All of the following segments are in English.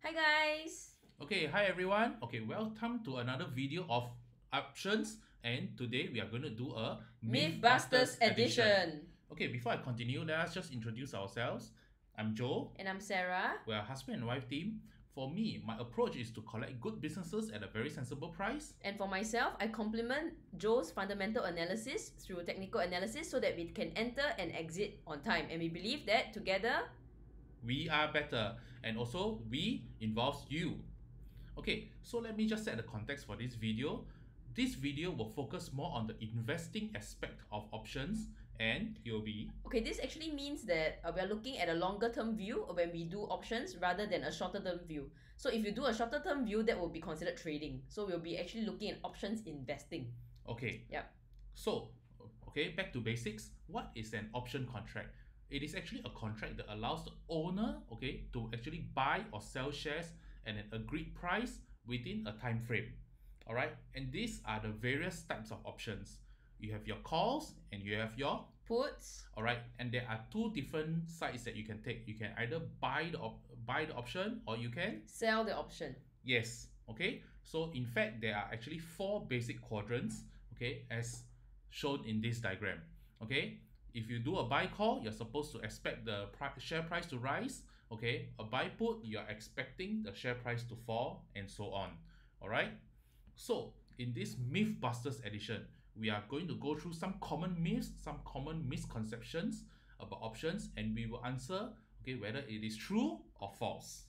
Hi guys! Okay, hi everyone. Okay, welcome to another video of options, and today we are going to do a Mythbusters Mythbusters edition. edition! Okay, before I continue, let us just introduce ourselves. I'm Joe. And I'm Sarah. We're a husband and wife team. For me, my approach is to collect good businesses at a very sensible price. And for myself, I complement Joe's fundamental analysis through technical analysis so that we can enter and exit on time. And we believe that together, We are better, and also we involves you. Okay, so let me just set the context for this video. This video will focus more on the investing aspect of options, and it will be okay, this actually means that we are looking at a longer term view when we do options rather than a shorter term view. So if you do a shorter term view, that will be considered trading. So we'll be actually looking at options investing. okay. Yep. So, okay, back to basics. What is an option contract? It is actually a contract that allows the owner, okay, to actually buy or sell shares at an agreed price within a time frame. All right, and these are the various types of options. You have your calls and you have your Puts. all right, and there are two different sides that you can take. You can either buy the option, or you can Sell the option. yes. Okay, so in fact there are actually four basic quadrants, okay, as shown in this diagram. Okay, if you do a buy call, you're supposed to expect the share price to rise. Okay, a buy put, you're expecting the share price to fall, and so on. All right, so in this Mythbusters edition, we are going to go through some common myths, some common misconceptions about options, and we will answer, okay, whether it is true or false.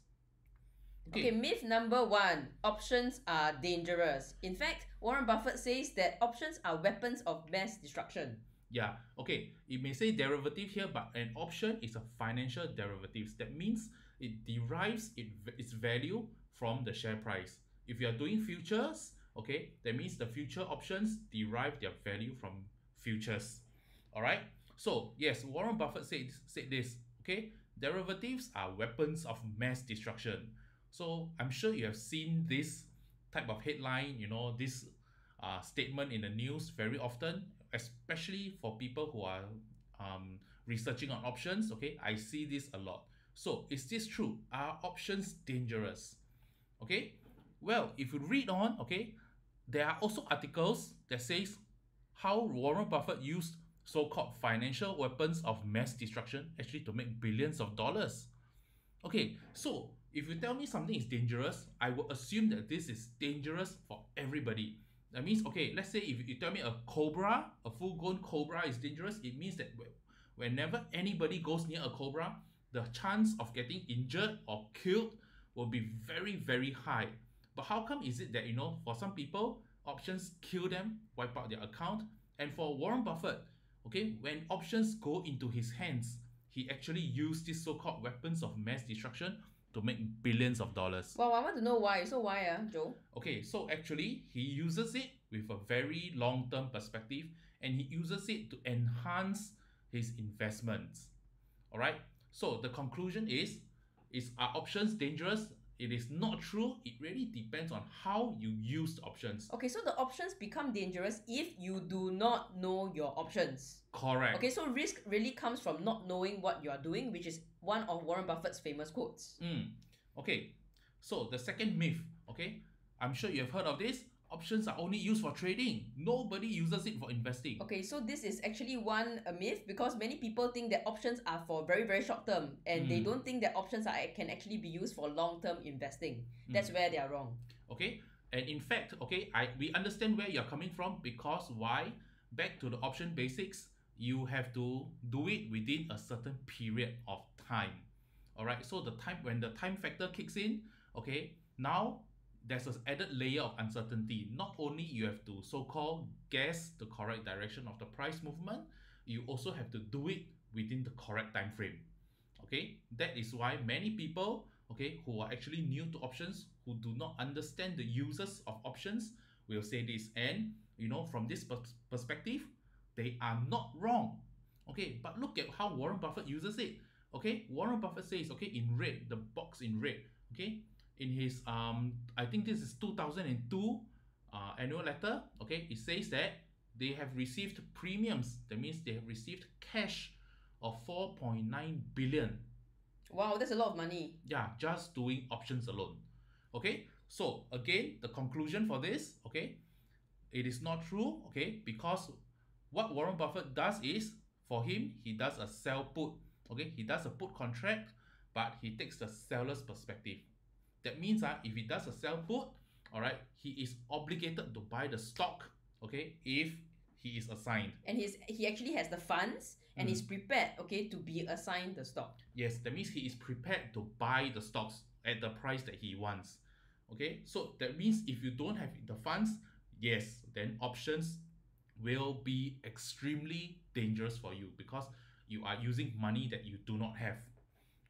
Okay, myth number one, options are dangerous. In fact, Warren Buffett says that options are weapons of mass destruction. Yeah, okay, it may say derivative here, but an option is a financial derivatives. That means it derives its value from the share price. If you are doing futures, okay, that means the future options derive their value from futures. All right, so yes, Warren Buffett said this, okay, derivatives are weapons of mass destruction. So I'm sure you have seen this type of headline, this statement in the news very often, especially for people who are researching on options. Okay, I see this a lot. So is this true? Are options dangerous? Okay, well, if you read on, okay, there are also articles that says how Warren Buffett used so-called financial weapons of mass destruction actually to make billions of dollars. Okay, so if you tell me something is dangerous, I will assume that this is dangerous for everybody. That means, okay, let's say if you tell me a cobra, a full-grown cobra is dangerous, it means that whenever anybody goes near a cobra, the chance of getting injured or killed will be very, very high. But how come is it that, for some people, options kill them, wipe out their account? And for Warren Buffett, okay, when options go into his hands, he actually used these so-called weapons of mass destruction to make billions of dollars. Well, I want to know why. So why, Joe? Okay, so actually he uses it with a very long-term perspective, and he uses it to enhance his investments. All right, so the conclusion is are options dangerous? It is not true. It really depends on how you use the options. Okay, so the options become dangerous if you do not know your options. Correct. Okay, so risk really comes from not knowing what you are doing, which is one of Warren Buffett's famous quotes. Okay, so the second myth, okay, I'm sure you have heard of this. Options are only used for trading. Nobody uses it for investing. Okay, so this is actually a myth because many people think that options are for very, very short term and they don't think that options can actually be used for long term investing. That's where they are wrong. Okay, and in fact, okay, we understand where you're coming from, because why? Back to the option basics, you have to do it within a certain period of time. All right, so when the time factor kicks in, okay, now there's an added layer of uncertainty. Not only you have to so-called guess the correct direction of the price movement, you also have to do it within the correct time frame. Okay, that is why many people, okay, who are actually new to options, who do not understand the uses of options, will say this. And from this perspective, they are not wrong. Okay, but look at how Warren Buffett uses it. Okay, Warren Buffett says, okay, in red, the box in red, okay, in his I think this is 2002 annual letter, okay, it says that they have received premiums. That means they have received cash of 4.9 billion. Wow, that's a lot of money. Yeah, just doing options alone. Okay, so again, the conclusion for this, okay, it is not true, okay, because what Warren Buffett does is, for him, he does a sell put, okay, he does a put contract, but he takes the seller's perspective. That means if he does a sell put, all right, he is obligated to buy the stock, okay, if he is assigned. And he actually has the funds and he's prepared, okay, to be assigned the stock. Yes, that means he is prepared to buy the stocks at the price that he wants. Okay, so that means if you don't have the funds, yes, then options will be extremely dangerous for you because you are using money that you do not have.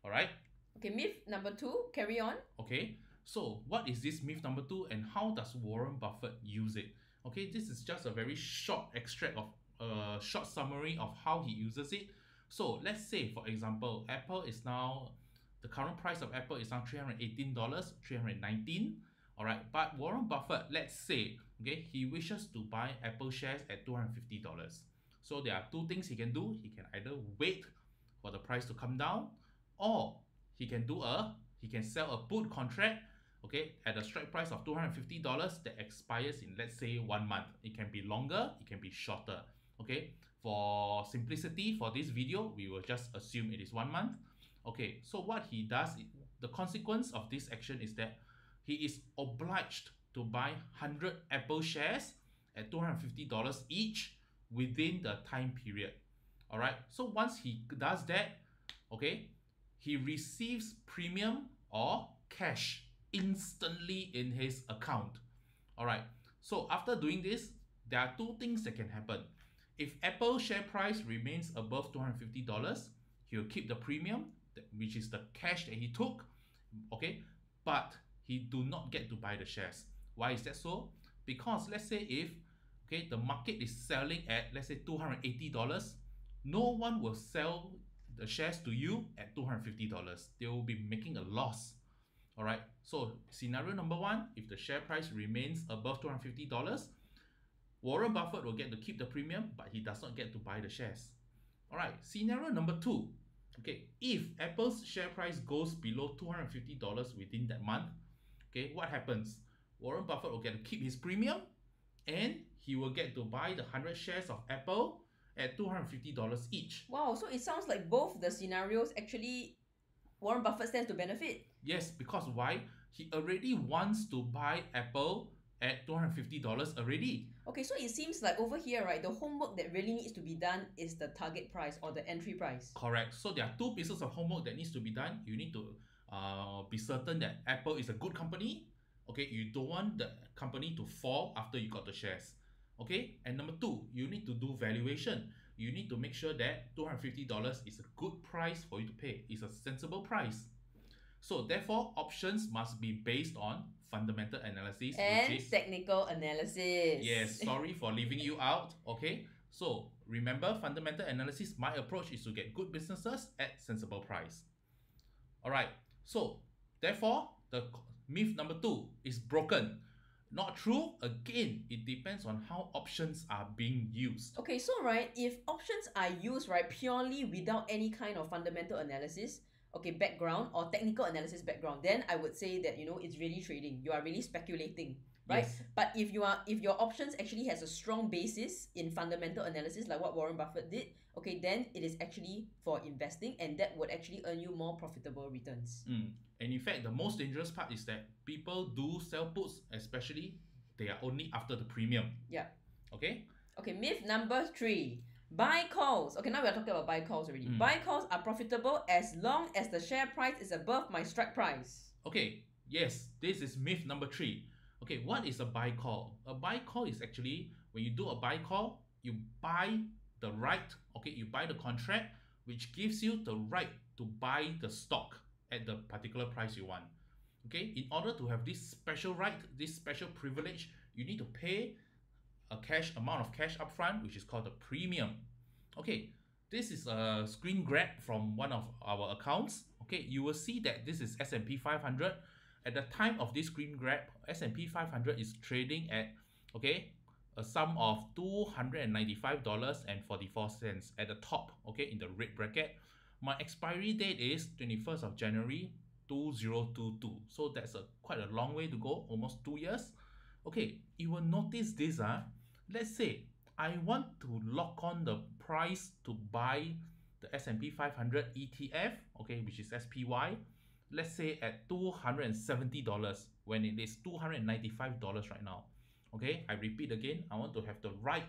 All right. Okay, myth number 2, carry on. Okay, so what is this myth number 2 and how does Warren Buffett use it? Okay, this is just a very short extract of a short summary of how he uses it. So let's say, for example, Apple is now, the current price of Apple is now $318, $319. All right, but Warren Buffett, let's say, okay, he wishes to buy Apple shares at $250. So there are two things he can do. He can either wait for the price to come down, or he can sell a put contract, okay, at a strike price of $250 that expires in, let's say, 1 month. It can be longer, it can be shorter. Okay, for simplicity for this video, we will just assume it is 1 month. Okay, so what he does, the consequence of this action is that he is obliged to buy 100 Apple shares at $250 each within the time period. All right, so once he does that, okay, he receives premium or cash instantly in his account. All right, so after doing this, there are two things that can happen. If Apple share price remains above $250, he'll keep the premium, which is the cash that he took, okay, but he do not get to buy the shares. Why is that so? Because let's say if, okay, the market is selling at, let's say, $280, no one will sell the shares to you at $250. They will be making a loss. All right, so scenario number 1, if the share price remains above $250, Warren Buffett will get to keep the premium, but he does not get to buy the shares. All right, scenario number 2, okay, if Apple's share price goes below $250 within that month, okay, what happens? Warren Buffett will get to keep his premium, and he will get to buy the 100 shares of Apple at $250 each. Wow, so it sounds like both the scenarios actually Warren Buffett stands to benefit. Yes, because why? He already wants to buy Apple at $250 already. Okay, so it seems like over here, right, the homework that really needs to be done is the target price or the entry price. Correct. So there are two pieces of homework that needs to be done. You need to be certain that Apple is a good company. Okay, you don't want the company to fall after you got the shares. Okay, and number 2, you need to do valuation. You need to make sure that $250 is a good price for you to pay. It's a sensible price. So therefore, options must be based on fundamental analysis and technical analysis. Yes, sorry for leaving you out. Okay, so remember, fundamental analysis, my approach is to get good businesses at sensible price. All right, so therefore, the myth number 2 is broken. Not true. Again, it depends on how options are being used. Okay, so right, if options are used, right, purely without any kind of fundamental analysis, okay, background or technical analysis background, then I would say that, you know, it's really trading. You are really speculating, right? Yes. But if your options actually has a strong basis in fundamental analysis, like what Warren Buffett did, okay, then it is actually for investing, and that would actually earn you more profitable returns. And in fact, the most dangerous part is that people do sell puts, especially they are only after the premium. Yeah. Okay. Okay, myth number 3. Buy calls. Okay, now we are talking about buy calls already. Buy calls are profitable as long as the share price is above my strike price. Okay, yes, this is myth number 3. Okay, what is a buy call? A buy call is actually when you do a buy call, you buy the right, okay, you buy the contract, which gives you the right to buy the stock at the particular price you want. Okay, in order to have this special right, this special privilege, you need to pay a cash amount of cash upfront, which is called the premium. Okay, this is a screen grab from one of our accounts. Okay, you will see that this is S&P 500. At the time of this screen grab, S&P 500 is trading at, okay, a sum of $295.44 at the top, okay, in the red bracket. My expiry date is 21st of January 2022. So that's quite a long way to go, almost 2 years. Okay, you will notice this. Let's say I want to lock on the price to buy the S&P 500 ETF, okay, which is SPY, let's say at $270 when it is $295 right now. Okay, I repeat again, I want to have the right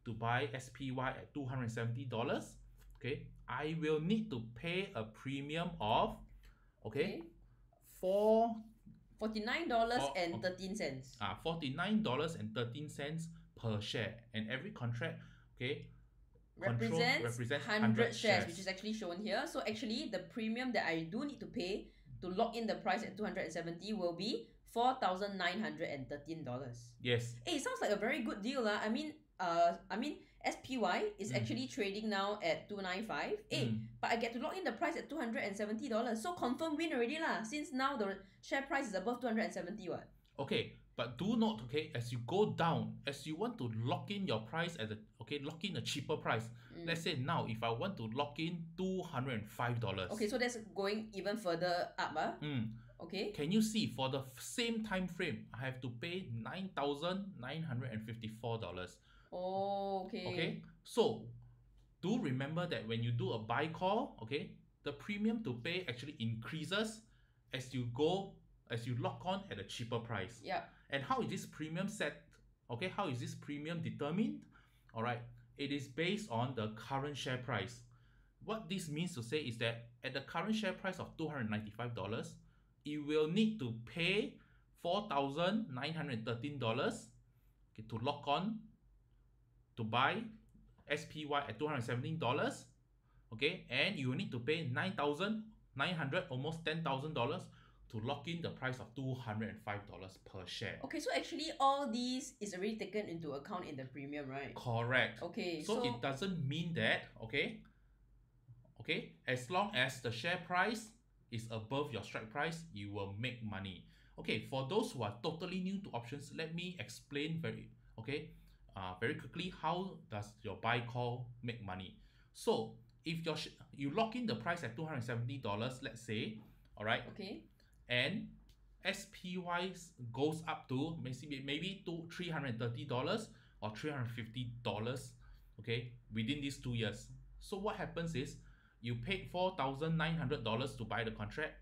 to buy SPY at $270. Okay, I will need to pay a premium of, okay, $49.13. $49.13 per share, and every contract, okay, represents 100 shares, which is actually shown here. So actually the premium that I do need to pay to lock in the price at 270 will be $4,913. Yes. Hey, it sounds like a very good deal. I mean SPY is actually trading now at 295. But I get to lock in the price at $270. So confirm win already lah, since now the share price is above 270 what. Okay, but do note, okay, as you go down, as you want to lock in your price at lock in a cheaper price. Let's say now if I want to lock in $205. Okay, so that's going even further up. Okay. Can you see for the same time frame, I have to pay $9,954. Oh, okay. Okay, so do remember that when you do a buy call, okay, the premium to pay actually increases as you lock on at a cheaper price. Yeah. And how is this premium set? Okay, how is this premium determined? All right, it is based on the current share price. What this means to say is that at the current share price of $295, you will need to pay $4,913 to lock on to buy SPY at $217. Okay, and you will need to pay $9,900, almost $10,000 to lock in the price of $205 per share. Okay, so actually all these is already taken into account in the premium, right? Correct. Okay, so it doesn't mean that, okay, as long as the share price is above your strike price, you will make money. Okay, for those who are totally new to options, let me explain very quickly how does your buy call make money. So if you lock in the price at $270, let's say, all right, okay, and SPY goes up to maybe to $330 or $350, okay, within these 2 years. So what happens is you paid $4,900 to buy the contract.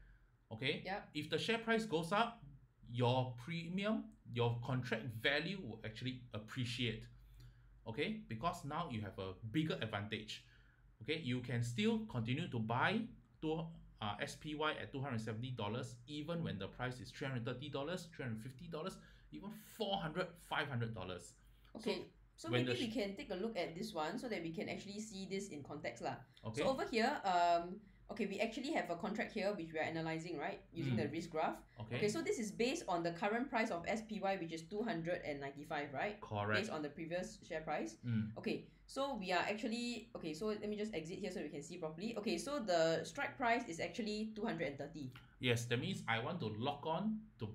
Okay, yeah. If the share price goes up, your premium, your contract value will actually appreciate. Okay, because now you have a bigger advantage. Okay, you can still continue to buy SPY at $270 even when the price is $330, $350, even $400, $500. Okay, so maybe we can take a look at this one so that we can actually see this in context lah. Okay. So over here, okay, we actually have a contract here which we are analyzing, right, using the risk graph. Okay, so this is based on the current price of SPY, which is 295, right? Correct. Based on the previous share price. Okay, so we are actually, okay, so let me just exit here so we can see properly. Okay, so the strike price is actually 230. Yes, that means I want to lock on to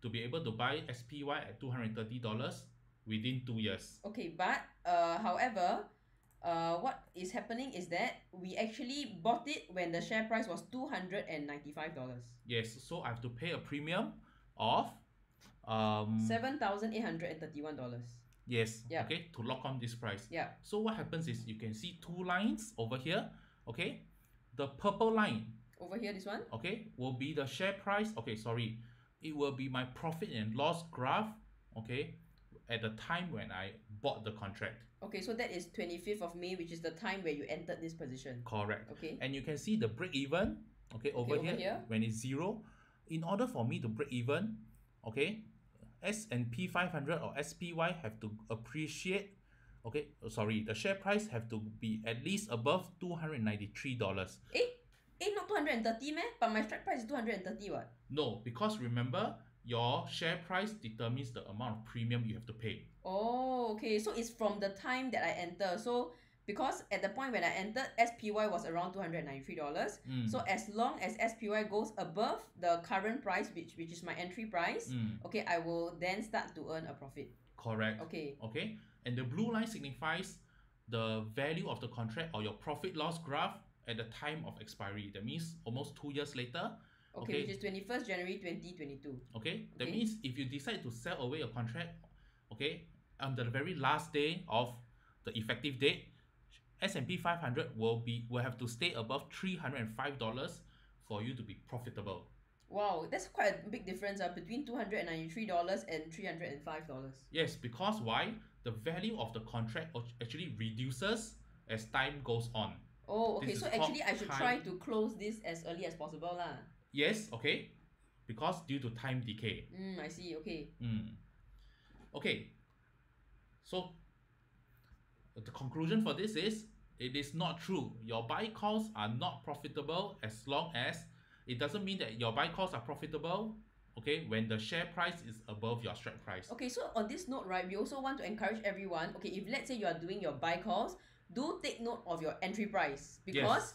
be able to buy SPY at $230 within 2 years. Okay, but however, what is happening is that we actually bought it when the share price was $295. Yes, so I have to pay a premium of $7,831. Yes. Yep. Okay, to lock on this price. Yeah. So what happens is you can see 2 lines over here. Okay, the purple line over here, this one, okay, will be the share price. Okay, sorry, it will be my profit and loss graph. Okay, at the time when I bought the contract. Okay, so that is 25th of May, which is the time where you entered this position. Correct. Okay. And you can see the break even, okay, over here, when it's 0. In order for me to break even, okay, S&P 500 or SPY have to appreciate, okay, sorry, the share price have to be at least above $293. Not 230 meh? But my strike price is 230 what? No, because remember, your share price determines the amount of premium you have to pay. Oh, okay. So it's from the time that I enter. So because at the point when I entered, SPY was around $293. So as long as SPY goes above the current price, which is my entry price, okay, I will then start to earn a profit. Correct. Okay. Okay. And the blue line signifies the value of the contract or your profit loss graph at the time of expiry. That means almost 2 years later. Okay, which is 21st January 2022. Okay, that means if you decide to sell away your contract, okay, on the very last day of the effective date, S&P 500 will have to stay above $305 for you to be profitable. Wow, that's quite a big difference between $293 and $305. Yes, because why? The value of the contract actually reduces as time goes on. Oh, okay, so actually I should try to close this as early as possible lah. Yes, okay, because due to time decay. I see, okay. Okay, so the conclusion for this is, it is not true. Your buy calls are not profitable as long as it doesn't mean that your buy calls are profitable, okay, when the share price is above your strike price. Okay, so on this note, right, we also want to encourage everyone, okay, if let's say you are doing your buy calls, do take note of your entry price, because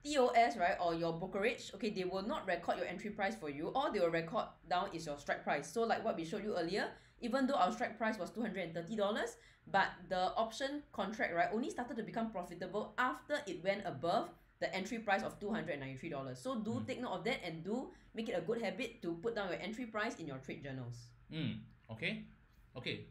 TOS, right, or your brokerage, okay, they will not record your entry price for you. All they will record down is your strike price. So like what we showed you earlier, even though our strike price was $230, but the option contract, right, only started to become profitable after it went above the entry price of $293. So do take note of that, and do make it a good habit to put down your entry price in your trade journals. Okay.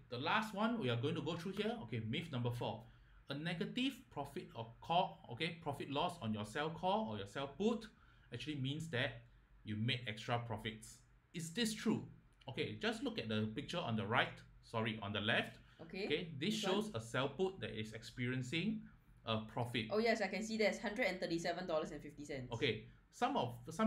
The last one we are going to go through here. Okay, myth number 4. A negative profit or call, okay, profit loss on your sell call or your sell put actually means that you made extra profits. Is this true? Okay, just look at the picture on the on the left. Okay, this shows a sell put that is experiencing a profit. Oh yes, I can see there's $137.50. Okay, some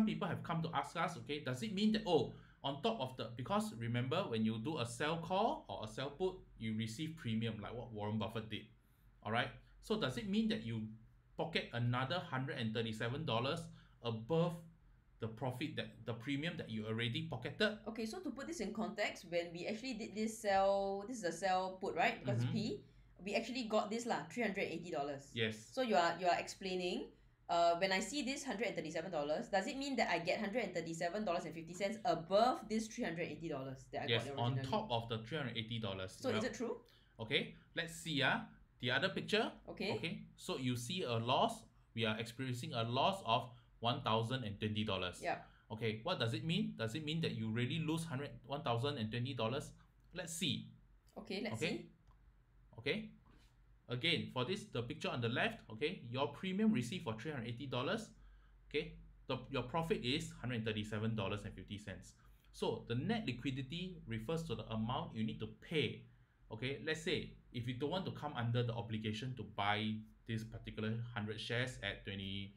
people have come to ask us, okay, does it mean that, on top of because remember, when you do a sell call or a sell put, you receive premium like what Warren Buffett did. All right, so does it mean that you pocket another $137 above the premium that you already pocketed? Okay, so to put this in context, when we actually did this is a sell put, right? Because P, we actually got this $380. Yes. So you are explaining, when I see this $137, does it mean that I get $137.50 above this $380 that I got originally? On top of the $380. So is it true? Okay, let's see the other picture. Okay, so you see a loss. We are experiencing a loss of $1,020. Yeah. Okay, what does it mean? Does it mean that you really lose $1,020? Let's see. Okay, let's see. Okay, again, for the picture on the left, okay, your premium received for $380, okay, your profit is $137.50. So the net liquidity refers to the amount you need to pay. Okay, let's say if you don't want to come under the obligation to buy this particular 100 shares at $23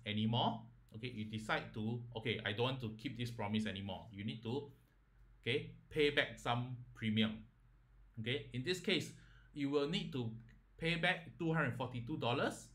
anymore, okay, you decide to, okay, I don't want to keep this promise anymore. You need to, okay, pay back some premium. Okay, in this case, you will need to pay back $242,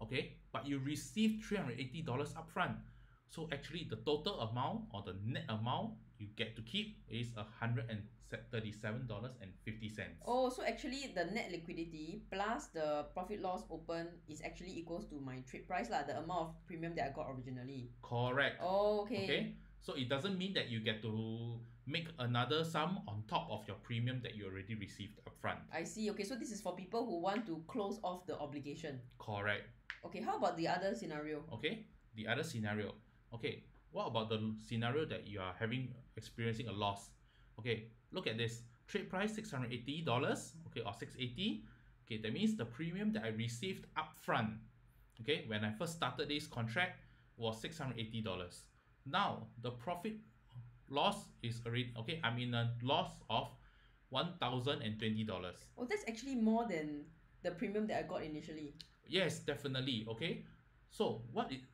okay, but you receive $380 upfront. So actually the total amount, or the net amount you get to keep, is $137.50. Oh, so actually the net liquidity plus the profit loss open is actually equals to my trade price the amount of premium that I got originally. Correct. Oh, okay. Okay, so it doesn't mean that you get to make another sum on top of your premium that you already received upfront. I see. Okay, so this is for people who want to close off the obligation. Correct. Okay, how about the other scenario? Okay, the other scenario. Okay, what about the scenario that you are experiencing a loss? Okay, look at this. Trade price $680, okay, or $680. Okay, that means the premium that I received upfront, okay, when I first started this contract, was $680. Now the profit loss is already, okay, I'm in a loss of $1,020. Oh, that's actually more than the premium that I got initially. Yes, definitely. Okay, so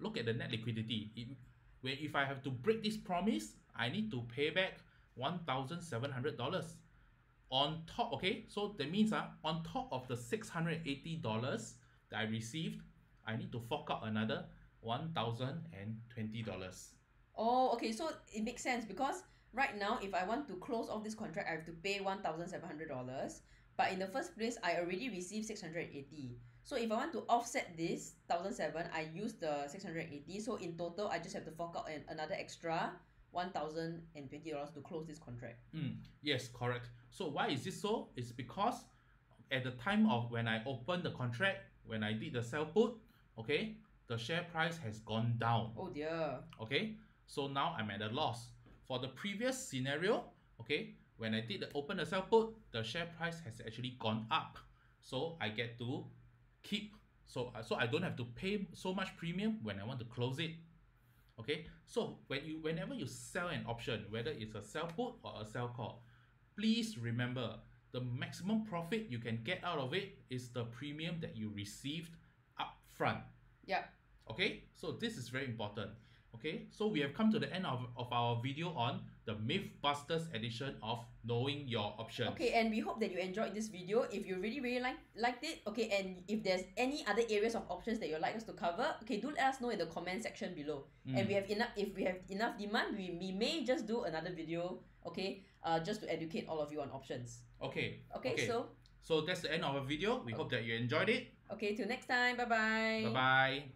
look at the net liquidity. If I have to break this promise, I need to pay back $1,700 on top. Okay, so that means on top of the $680 that I received, I need to fork out another $1,020. Oh, okay, so it makes sense, because right now if I want to close off this contract, I have to pay $1,700, but in the first place I already received $680. So if I want to offset this $1,700, I use the $680. So in total, I just have to fork out another extra $1,020 to close this contract. Yes, correct. So why is this so? It's because at the time of when I opened the contract, when I did the sell put, okay, the share price has gone down. Oh dear. Okay, so now I'm at a loss. For the previous scenario, okay, when I did the open the sell put, the share price has actually gone up. So I get to keep, so I don't have to pay so much premium when I want to close it. Okay, so whenever you sell an option, whether it's a sell put or a sell call, please remember the maximum profit you can get out of it is the premium that you received upfront. Yeah. Okay, so this is very important. Okay, so we have come to the end of our video on the Mythbusters edition of Knowing Your Options. Okay, and we hope that you enjoyed this video. If you really liked it, okay, and if there's any other areas of options that you'd like us to cover, okay, do let us know in the comment section below. And if we have enough demand, we may just do another video, okay, just to educate all of you on options. Okay. Okay. So that's the end of our video. We hope that you enjoyed it. Okay, till next time. Bye bye. Bye bye.